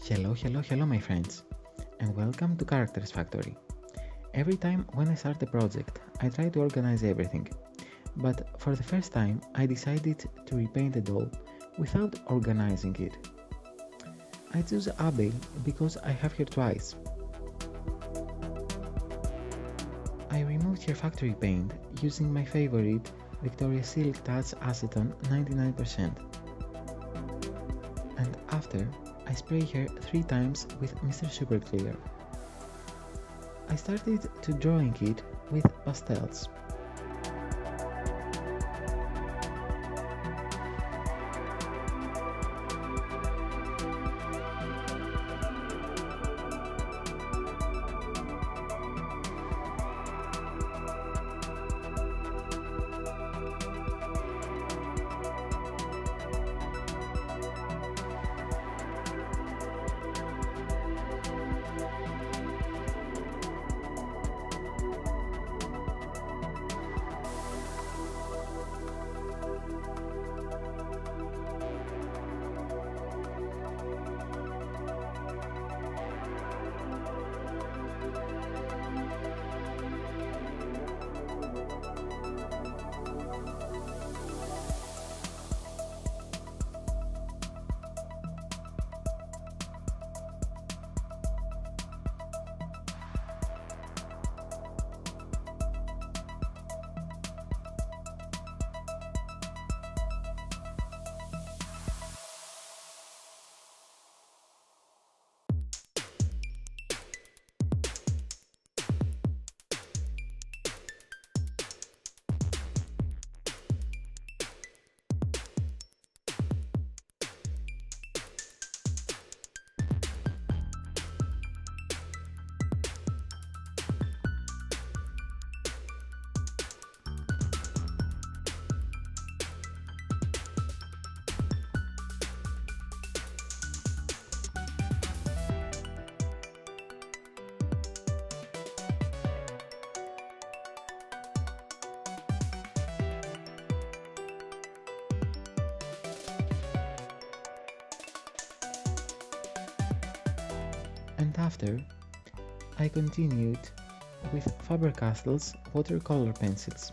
Hello my friends, and welcome to Characters Factory. Every time when I start a project, I try to organize everything, but for the first time I decided to repaint a doll without organizing it. I choose Abbey because I have her twice. I removed her factory paint using my favorite Victoria's Silk Touch Acetone 99%. And after, I spray her 3 times with Mr.Super Clear. I started to drawing it with pastels. And after, I continued with Faber Castell's watercolor pencils.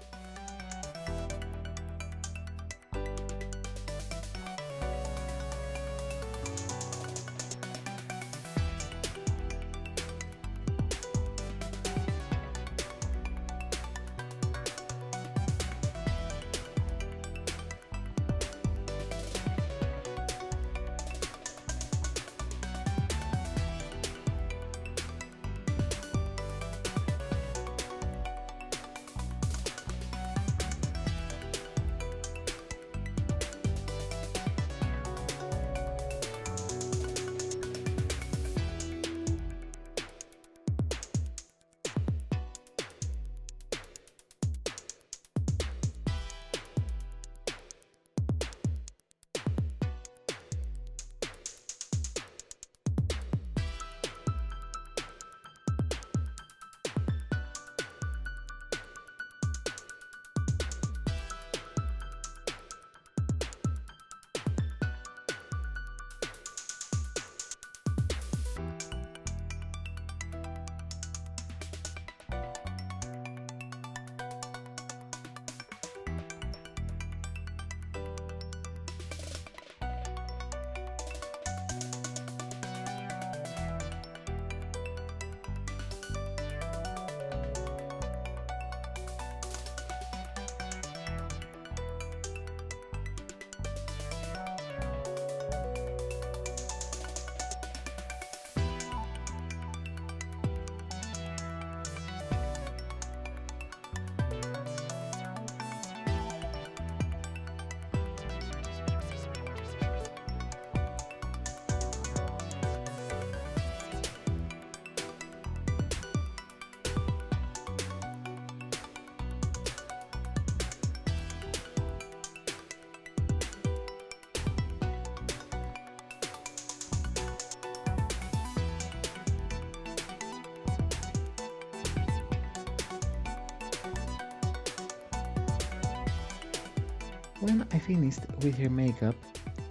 When I finished with her makeup,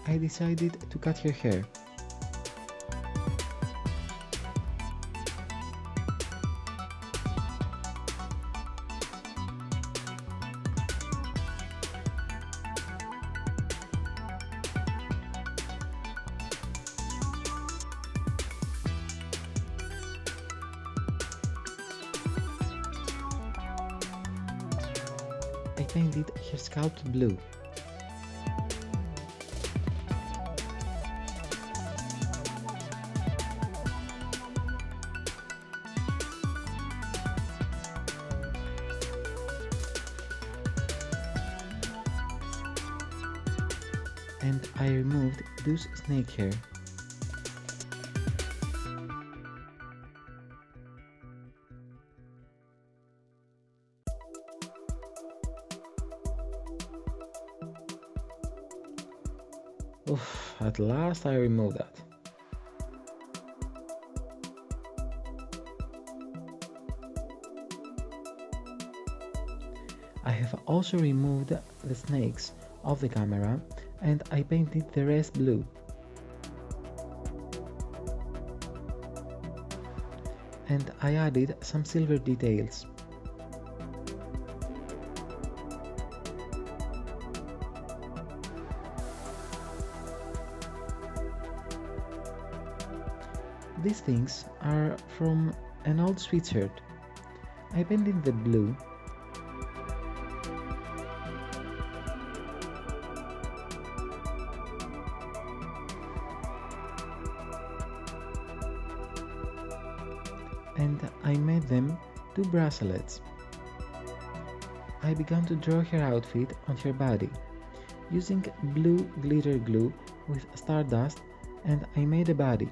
I decided to cut her hair. I painted her scalp blue. And I removed those snake hair. Oof, at last I removed that. I have also removed the snakes of the camera and I painted the rest blue. And I added some silver details. These things are from an old sweatshirt. I painted the blue and I made them two bracelets. I began to draw her outfit on her body, using blue glitter glue with stardust, and I made a body.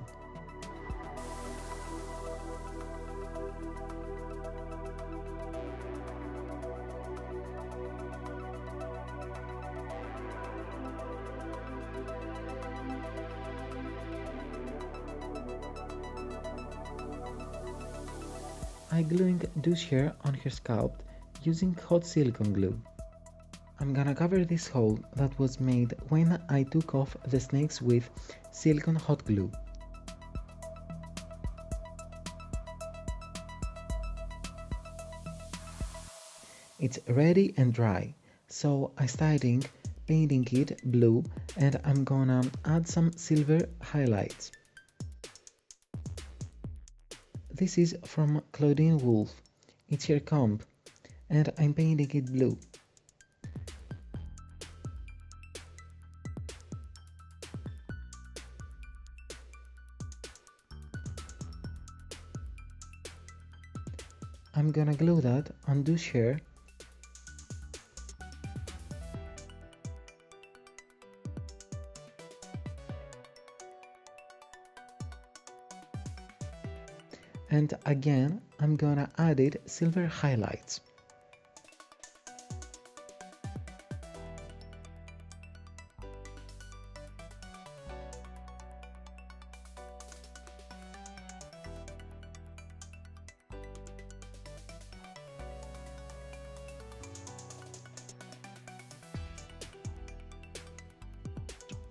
I gluing douche hair on her scalp using hot silicone glue. I'm gonna cover this hole that was made when I took off the snakes with silicone hot glue. It's ready and dry, so I started painting it blue and I'm gonna add some silver highlights. This is from Claudine Wolf, it's her comb, and I'm painting it blue. I'm gonna glue that on douche hair. And again, I'm gonna add it silver highlights.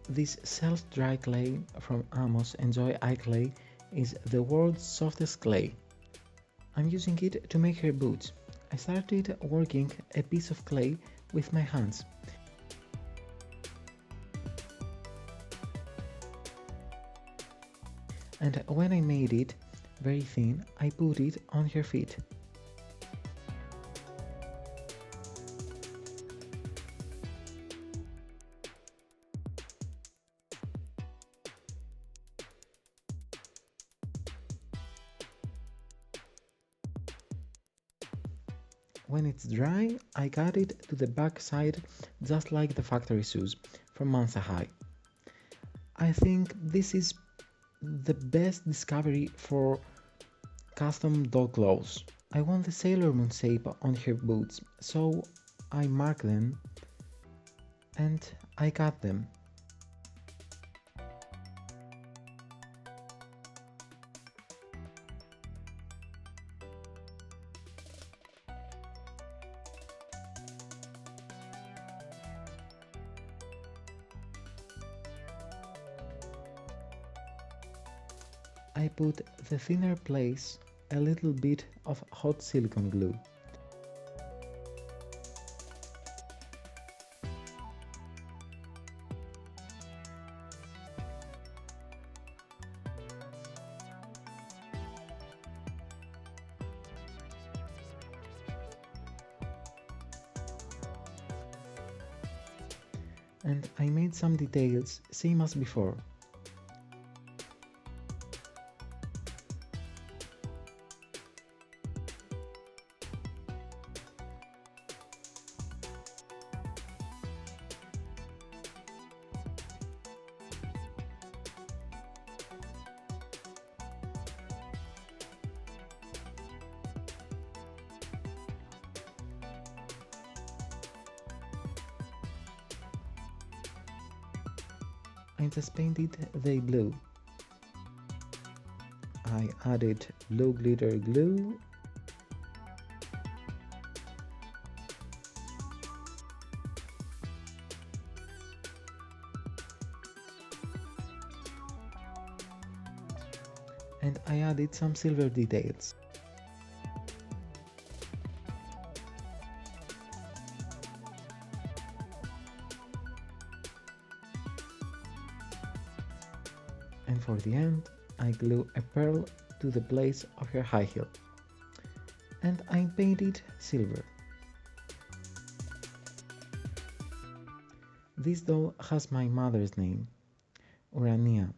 This self-dry clay from Amos Enjoy Eye Clay is the world's softest clay. I'm using it to make her boots. I started working a piece of clay with my hands. And when I made it very thin, I put it on her feet. When it's dry, I cut it to the back side just like the factory shoes from Mansa High. I think this is the best discovery for custom dog clothes. I want the Sailor Moon shape on her boots, so I mark them and I cut them. I put the thinner place a little bit of hot silicone glue. and I made some details same as before. I just painted the blue. I added blue glitter glue and I added some silver details. And for the end, I glue a pearl to the place of her high heel. And I painted silver. This doll has my mother's name, Urania,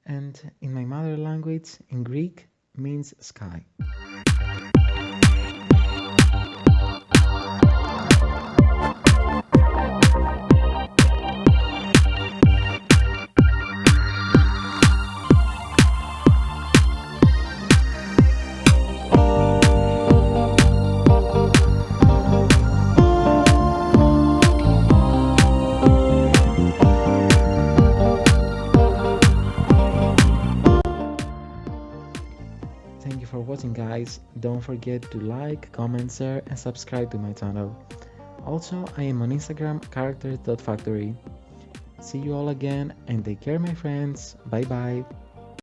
and in my mother language, in Greek, means sky. Thank you for watching, guys. Don't forget to like, comment, share and subscribe to my channel. Also, I am on Instagram, characters.factory. See you all again and take care, my friends. Bye bye.